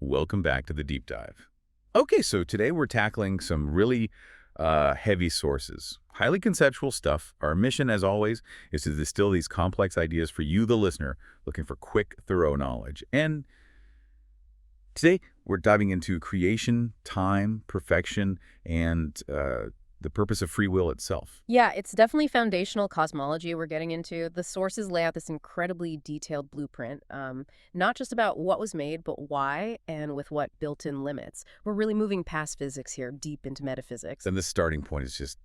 Welcome back to the deep dive. Okay, so today we're tackling some really heavy sources, highly conceptual stuff. Our mission, as always, is to distill these complex ideas for you, the listener, looking for quick, thorough knowledge. And today we're diving into creation, time, perfection, and the purpose of free will itself. Yeah, it's definitely foundational cosmology we're getting into. The sources lay out this incredibly detailed blueprint, not just about what was made, but why and with what built-in limits. We're really moving past physics here, deep into metaphysics. And the starting point is just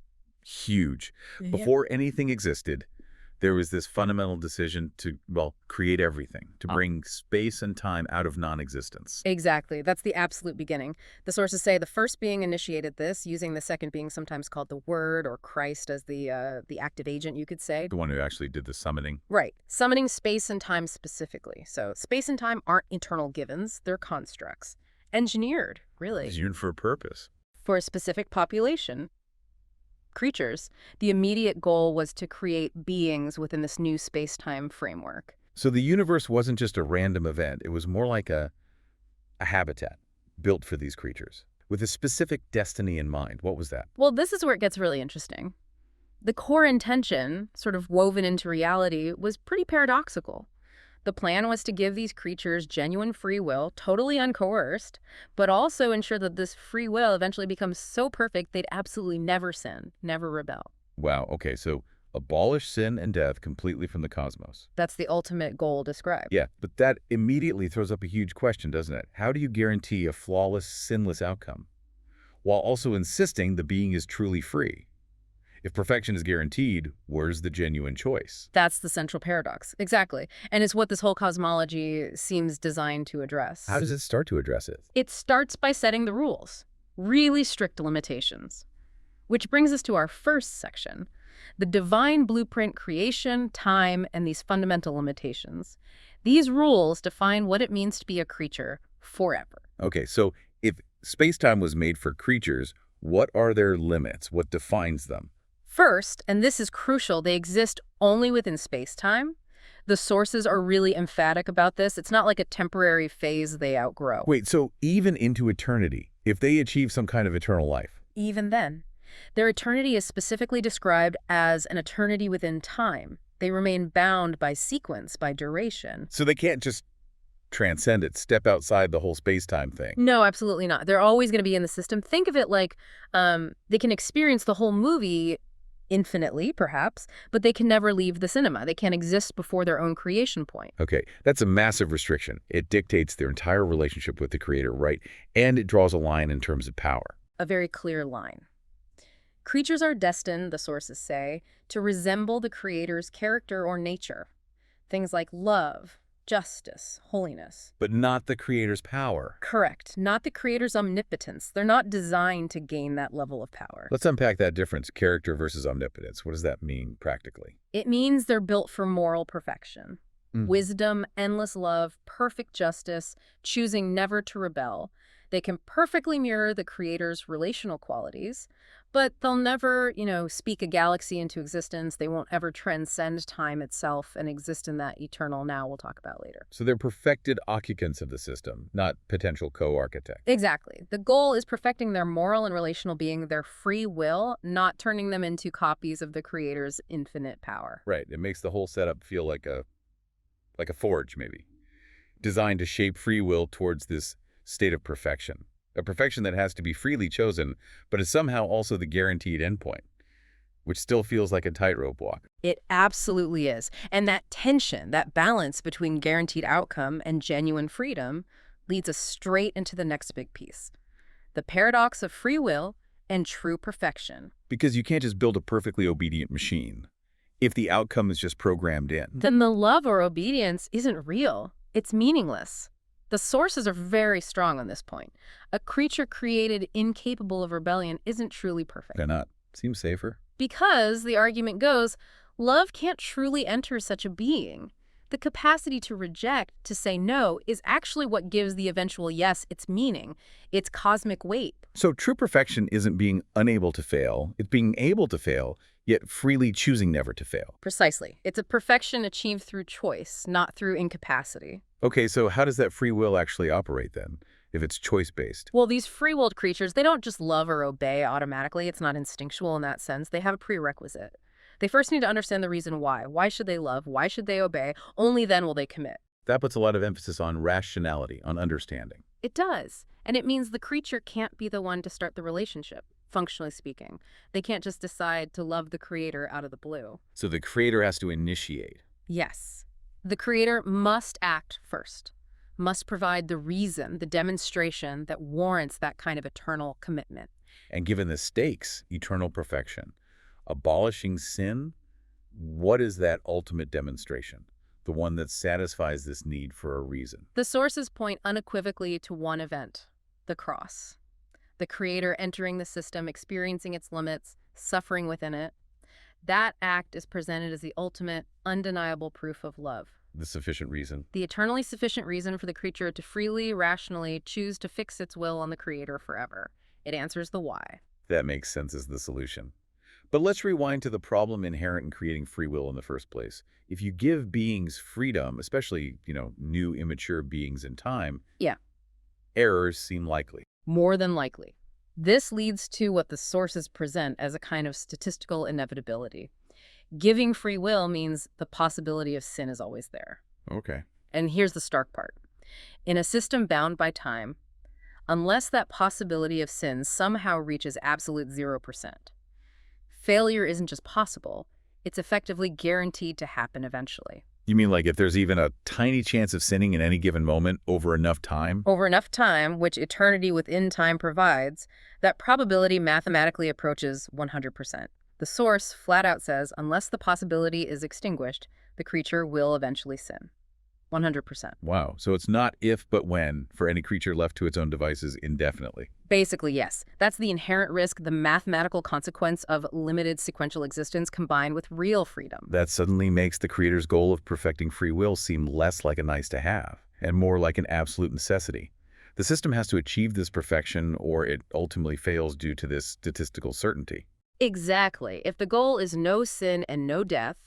huge. Yeah. Before anything existed, there was this fundamental decision to, well, create everything, to bring space and time out of non-existence. Exactly. That's the absolute beginning. The sources say the first being initiated this, using the second being sometimes called the Word or Christ as the active agent, you could say. The one who actually did the summoning. Right. Summoning space and time specifically. So space and time aren't eternal givens, they're constructs. Engineered, really. Engineered for a purpose. For a specific population. Creatures, the immediate goal was to create beings within this new space-time framework. So the universe wasn't just a random event. It was more like a habitat built for these creatures with a specific destiny in mind. What was that? Well, this is where it gets really interesting. The core intention, sort of woven into reality, was pretty paradoxical. The plan was to give these creatures genuine free will, totally uncoerced, but also ensure that this free will eventually becomes so perfect they'd absolutely never sin, never rebel. Wow, okay, so abolish sin and death completely from the cosmos. That's the ultimate goal described. Yeah, but that immediately throws up a huge question, doesn't it? How do you guarantee a flawless, sinless outcome while also insisting the being is truly free? If perfection is guaranteed, where's the genuine choice? That's the central paradox. Exactly. And it's what this whole cosmology seems designed to address. How does it start to address it? It starts by setting the rules, really strict limitations. Which brings us to our first section, the divine blueprint creation, time, and these fundamental limitations. These rules define what it means to be a creature forever. Okay, so if space-time was made for creatures, what are their limits? What defines them? First, and this is crucial, they exist only within space-time. The sources are really emphatic about this. It's not like a temporary phase they outgrow. Wait, so even into eternity, if they achieve some kind of eternal life? Even then, their eternity is specifically described as an eternity within time. They remain bound by sequence, by duration. So they can't just transcend it, step outside the whole space-time thing? No, absolutely not. They're always going to be in the system. Think of it like they can experience the whole movie infinitely, perhaps, but they can never leave the cinema. They can't exist before their own creation point. Okay, that's a massive restriction. It dictates their entire relationship with the creator, right? And it draws a line in terms of power. A very clear line. Creatures are destined, the sources say, to resemble the creator's character or nature. Things like love, justice, holiness. But not the creator's power. Correct. Not the creator's omnipotence. They're not designed to gain that level of power. Let's unpack that difference, character versus omnipotence. What does that mean practically? It means they're built for moral perfection. Wisdom, endless love, perfect justice, choosing never to rebel. They can perfectly mirror the creator's relational qualities, but they'll never, speak a galaxy into existence. They won't ever transcend time itself and exist in that eternal now we'll talk about later. So they're perfected occupants of the system, not potential co-architects. Exactly. The goal is perfecting their moral and relational being, their free will, not turning them into copies of the creator's infinite power. Right. It makes the whole setup feel like a forge, maybe, designed to shape free will towards this state of perfection. A perfection that has to be freely chosen, but is somehow also the guaranteed endpoint, which still feels like a tightrope walk. It absolutely is. And that tension, that balance between guaranteed outcome and genuine freedom leads us straight into the next big piece. The paradox of free will and true perfection. Because you can't just build a perfectly obedient machine if the outcome is just programmed in. Then the love or obedience isn't real. It's meaningless. The sources are very strong on this point. A creature created incapable of rebellion isn't truly perfect. Why not? Seems safer. Because, the argument goes, love can't truly enter such a being. The capacity to reject, to say no, is actually what gives the eventual yes its meaning, its cosmic weight. So true perfection isn't being unable to fail. It's being able to fail, yet freely choosing never to fail. Precisely. It's a perfection achieved through choice, not through incapacity. Okay, so how does that free will actually operate then? if it's choice-based? Well, these free-willed creatures, they don't just love or obey automatically. It's not instinctual in that sense. They have a prerequisite. They first need to understand the reason why. Why should they love? Why should they obey? Only then will they commit. That puts a lot of emphasis on rationality, on understanding. It does. And it means the creature can't be the one to start the relationship, functionally speaking. They can't just decide to love the creator out of the blue. So the creator has to initiate. Yes. The creator must act first, must provide the reason, the demonstration that warrants that kind of eternal commitment. And given the stakes, eternal perfection, abolishing sin, what is that ultimate demonstration? The one that satisfies this need for a reason. The sources point unequivocally to one event, the cross. The creator entering the system, experiencing its limits, suffering within it. That act is presented as the ultimate, undeniable proof of love. The sufficient reason. The eternally sufficient reason for the creature to freely, rationally choose to fix its will on the creator forever. It answers the why. That makes sense as the solution. But let's rewind to the problem inherent in creating free will in the first place. If you give beings freedom, especially, new immature beings in time, Yeah. errors seem likely. More than likely. This leads to what the sources present as a kind of statistical inevitability. Giving free will means the possibility of sin is always there. Okay. And here's the stark part. In a system bound by time, unless that possibility of sin somehow reaches absolute 0%, failure isn't just possible, it's effectively guaranteed to happen eventually. You mean like if there's even a tiny chance of sinning in any given moment over enough time? Over enough time, which eternity within time provides, that probability mathematically approaches 100%. The source flat out says, unless the possibility is extinguished, the creature will eventually sin. 100%. Wow. So it's not if but when for any creature left to its own devices indefinitely. Basically, yes. That's the inherent risk, the mathematical consequence of limited sequential existence combined with real freedom. That suddenly makes the creator's goal of perfecting free will seem less like a nice to have and more like an absolute necessity. The system has to achieve this perfection or it ultimately fails due to this statistical certainty. Exactly. If the goal is no sin and no death,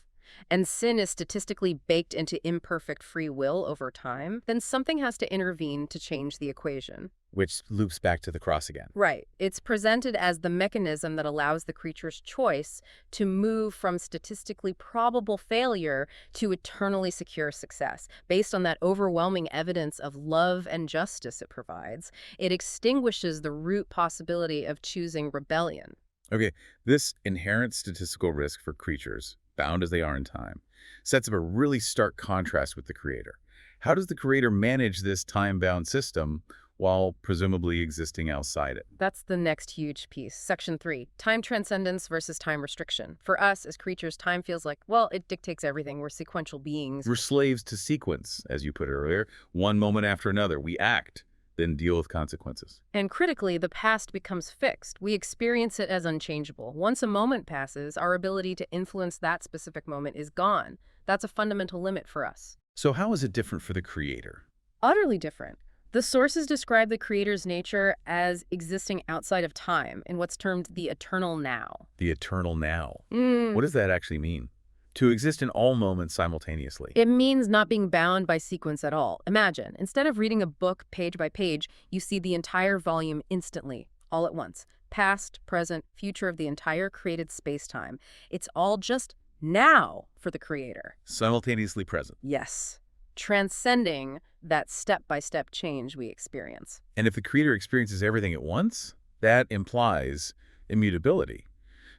and sin is statistically baked into imperfect free will over time, then something has to intervene to change the equation. Which loops back to the cross again. Right. It's presented as the mechanism that allows the creature's choice to move from statistically probable failure to eternally secure success. Based on that overwhelming evidence of love and justice it provides, it extinguishes the root possibility of choosing rebellion. Okay, this inherent statistical risk for creatures, bound as they are in time, sets up a really stark contrast with the creator. How does the creator manage this time-bound system while presumably existing outside it? That's the next huge piece. Section 3, time transcendence versus time restriction. For us as creatures, time feels like, well, it dictates everything. We're sequential beings. We're slaves to sequence, as you put it earlier. One moment after another, we act, then deal with consequences. And critically, the past becomes fixed. We experience it as unchangeable. Once a moment passes, our ability to influence that specific moment is gone. That's a fundamental limit for us. So how is it different for the creator? Utterly different. The sources describe the creator's nature as existing outside of time in what's termed the eternal now. The eternal now. What does that actually mean? To exist in all moments simultaneously. It means not being bound by sequence at all. Imagine, instead of reading a book page by page, you see the entire volume instantly, all at once. Past, present, future of the entire created space-time. It's all just now for the creator. Simultaneously present. Yes. Transcending that step-by-step change we experience. And if the creator experiences everything at once, that implies immutability.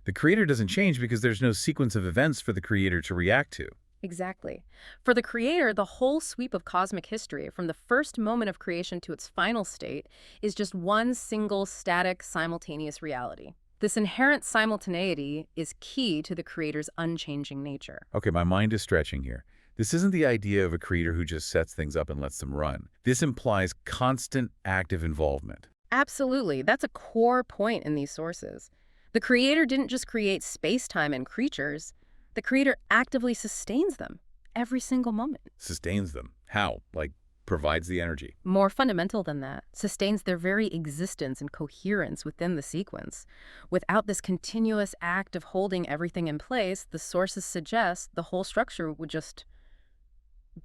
The creator doesn't change because there's no sequence of events for the creator to react to. Exactly. For the creator, the whole sweep of cosmic history, from the first moment of creation to its final state, is just one single static, simultaneous reality. This inherent simultaneity is key to the creator's unchanging nature. Okay, my mind is stretching here. This isn't the idea of a creator who just sets things up and lets them run. This implies constant active involvement. Absolutely. That's a core point in these sources. The creator didn't just create space-time and creatures. The creator actively sustains them every single moment. Sustains them. How? Like, provides the energy. More fundamental than that, sustains their very existence and coherence within the sequence. Without this continuous act of holding everything in place, the sources suggest the whole structure would just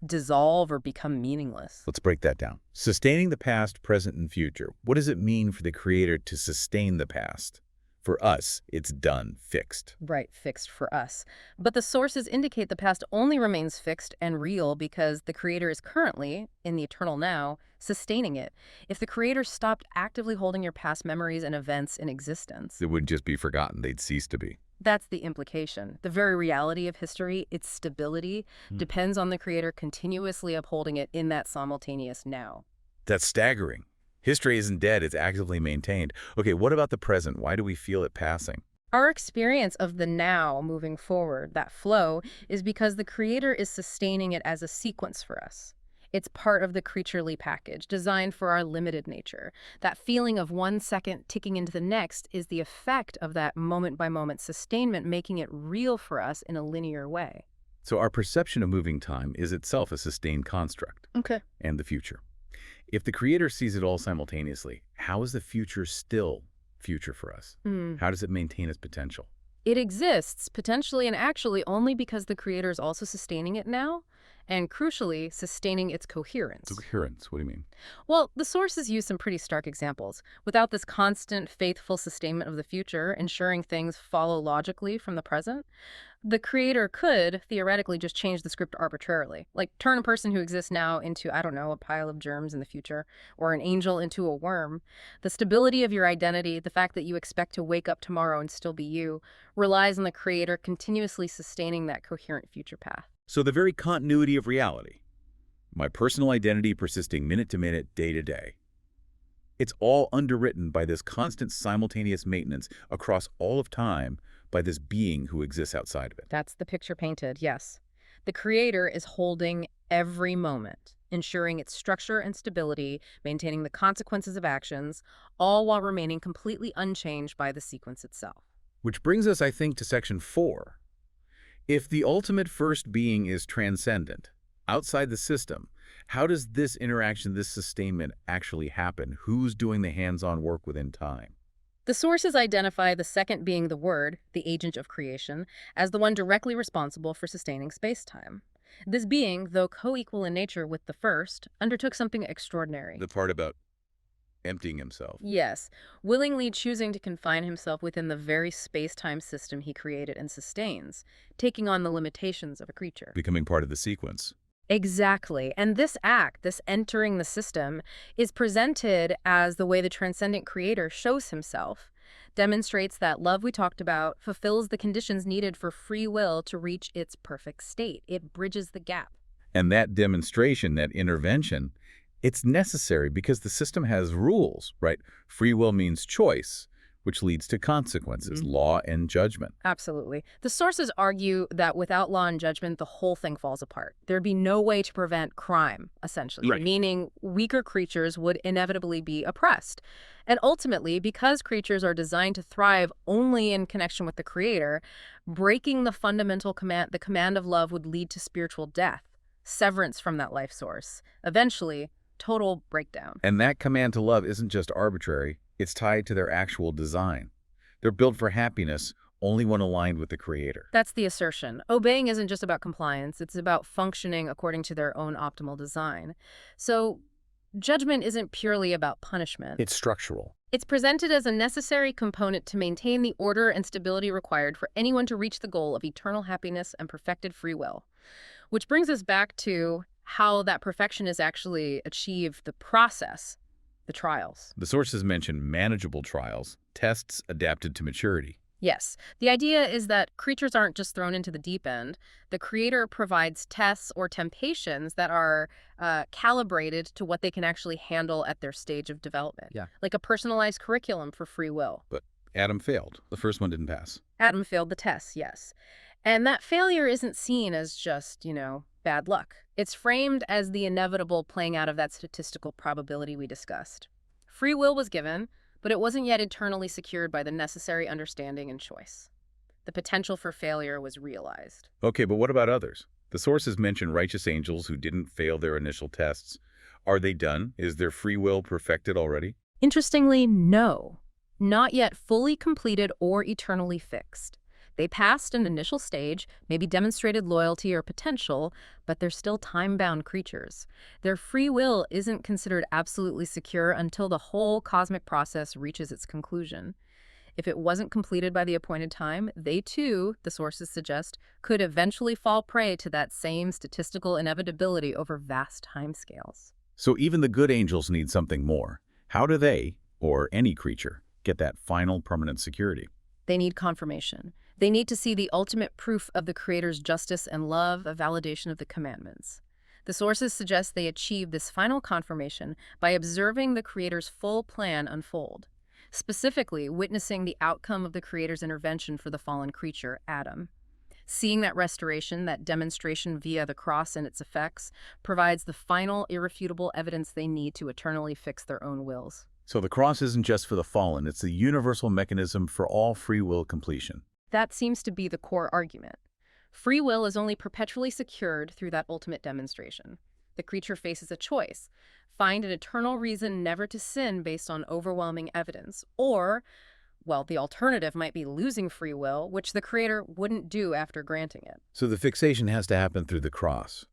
dissolve or become meaningless. Let's break that down. Sustaining the past, present, and future. What does it mean for the creator to sustain the past? For us, it's done, fixed. Right, fixed for us. But the sources indicate the past only remains fixed and real because the creator is currently, in the eternal now, sustaining it. If the creator stopped actively holding your past memories and events in existence, It wouldn't just be forgotten, they'd cease to be. that's the implication. The very reality of history, its stability, depends on the creator continuously upholding it in that simultaneous now. That's staggering. History isn't dead, it's actively maintained. Okay, what about the present? Why do we feel it passing? Our experience of the now moving forward, that flow, is because the creator is sustaining it as a sequence for us. It's part of the creaturely package, designed for our limited nature. That feeling of 1 second ticking into the next is the effect of that moment-by-moment sustainment, making it real for us in a linear way. So our perception of moving time is itself a sustained construct. Okay. And the future. If the creator sees it all simultaneously, how is the future still future for us? How does it maintain its potential? It exists, potentially and actually, only because the creator is also sustaining it now, and crucially, sustaining its coherence. Coherence, what do you mean? Well, the sources use some pretty stark examples. Without this constant, faithful sustainment of the future, ensuring things follow logically from the present, the creator could, theoretically, just change the script arbitrarily. Like turn a person who exists now into, I don't know, a pile of germs in the future, or an angel into a worm. The stability of your identity, the fact that you expect to wake up tomorrow and still be you, relies on the creator continuously sustaining that coherent future path. So the very continuity of reality, my personal identity persisting minute to minute, day to day, it's all underwritten by this constant simultaneous maintenance across all of time by this being who exists outside of it. That's the picture painted, yes. The creator is holding every moment, ensuring its structure and stability, maintaining the consequences of actions, all while remaining completely unchanged by the sequence itself. Which brings us, I think, to section 4. If the ultimate first being is transcendent, outside the system, how does this interaction, this sustainment actually happen? Who's doing the hands-on work within time? The sources identify the second being the Word, the agent of creation, as the one directly responsible for sustaining space-time. This being, though co-equal in nature with the first, undertook something extraordinary. The part about emptying himself. Yes, willingly choosing to confine himself within the very space-time system he created and sustains, taking on the limitations of a creature. Becoming part of the sequence. Exactly. And this act, this entering the system, is presented as the way the transcendent creator shows himself, demonstrates that love we talked about fulfills the conditions needed for free will to reach its perfect state. It bridges the gap. And that demonstration, that intervention, it's necessary because the system has rules, right? Free will means choice, which leads to consequences, law and judgment. Absolutely. The sources argue that without law and judgment, the whole thing falls apart. There'd be no way to prevent crime, essentially, Right. meaning weaker creatures would inevitably be oppressed. And ultimately, because creatures are designed to thrive only in connection with the creator, breaking the fundamental command, the command of love, would lead to spiritual death, severance from that life source. Eventually, total breakdown. And that command to love isn't just arbitrary, it's tied to their actual design. They're built for happiness only when aligned with the creator. That's the assertion. Obeying isn't just about compliance, it's about functioning according to their own optimal design. So, judgment isn't purely about punishment. It's structural. It's presented as a necessary component to maintain the order and stability required for anyone to reach the goal of eternal happiness and perfected free will. Which brings us back to how that perfection is actually achieved, the process, the trials. The sources mention manageable trials, tests adapted to maturity. Yes. The idea is that creatures aren't just thrown into the deep end. The creator provides tests or temptations that are calibrated to what they can actually handle at their stage of development. Yeah. Like a personalized curriculum for free will. But Adam failed. The first one didn't pass. Adam failed the tests, yes. And that failure isn't seen as just, bad luck. It's framed as the inevitable playing out of that statistical probability we discussed. Free will was given, but it wasn't yet eternally secured by the necessary understanding and choice. The potential for failure was realized. Okay, but what about others? The sources mention righteous angels who didn't fail their initial tests. Are they done? Is their free will perfected already? Interestingly, no. Not yet fully completed or eternally fixed. They passed an initial stage, maybe demonstrated loyalty or potential, but they're still time-bound creatures. Their free will isn't considered absolutely secure until the whole cosmic process reaches its conclusion. If it wasn't completed by the appointed time, they too, the sources suggest, could eventually fall prey to that same statistical inevitability over vast timescales. So even the good angels need something more. How do they, or any creature, get that final permanent security? They need confirmation. They need to see the ultimate proof of the Creator's justice and love, a validation of the commandments. The sources suggest they achieve this final confirmation by observing the Creator's full plan unfold, specifically witnessing the outcome of the Creator's intervention for the fallen creature, Adam. Seeing that restoration, that demonstration via the cross and its effects, provides the final, irrefutable evidence they need to eternally fix their own wills. So the cross isn't just for the fallen, it's the universal mechanism for all free will completion. That seems to be the core argument. Free will is only perpetually secured through that ultimate demonstration. The creature faces a choice: find an eternal reason never to sin based on overwhelming evidence, or, well, the alternative might be losing free will, which the Creator wouldn't do after granting it. So the fixation has to happen through the cross.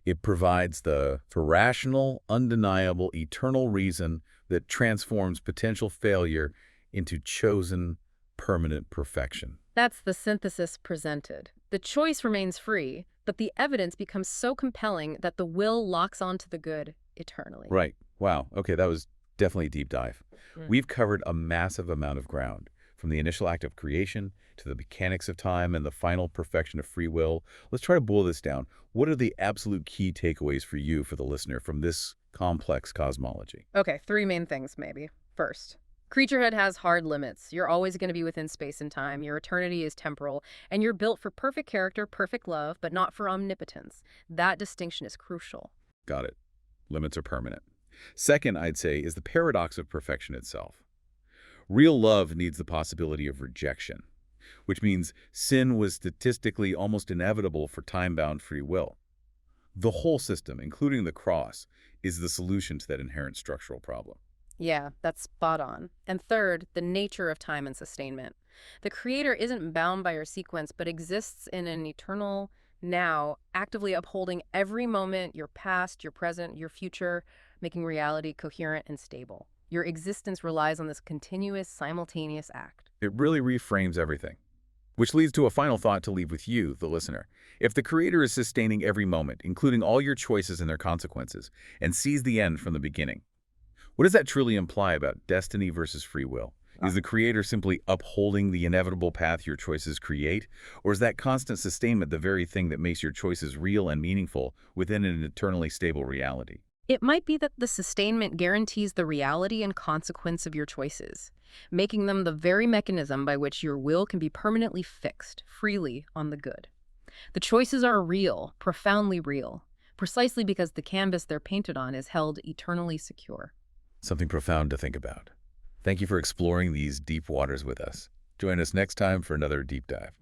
It provides the rational, undeniable, eternal reason that transforms potential failure into chosen, permanent perfection. That's the synthesis presented. The choice remains free, but the evidence becomes so compelling that the will locks onto the good eternally. Right. Wow. Okay, that was definitely a deep dive. We've covered a massive amount of ground, from the initial act of creation to the mechanics of time and the final perfection of free will. Let's try to boil this down. What are the absolute key takeaways for you, for the listener, from this complex cosmology? Okay, three main things maybe. First, creaturehood has hard limits. You're always going to be within space and time. Your eternity is temporal, and you're built for perfect character, perfect love, but not for omnipotence. That distinction is crucial. Got it. Limits are permanent. Second, I'd say, is the paradox of perfection itself. Real love needs the possibility of rejection, which means sin was statistically almost inevitable for time-bound free will. The whole system, including the cross, is the solution to that inherent structural problem. Yeah, that's spot on. And third, the nature of time and sustainment. The Creator isn't bound by your sequence, but exists in an eternal now, actively upholding every moment, your past, your present, your future, making reality coherent and stable. Your existence relies on this continuous, simultaneous act. It really reframes everything. Which leads to a final thought to leave with you, the listener. If the Creator is sustaining every moment, including all your choices and their consequences, and sees the end from the beginning, what does that truly imply about destiny versus free will? Is the Creator simply upholding the inevitable path your choices create? Or is that constant sustainment the very thing that makes your choices real and meaningful within an eternally stable reality? It might be that the sustainment guarantees the reality and consequence of your choices, making them the very mechanism by which your will can be permanently fixed, freely on the good. The choices are real, profoundly real, precisely because the canvas they're painted on is held eternally secure. Something profound to think about. Thank you for exploring these deep waters with us. Join us next time for another deep dive.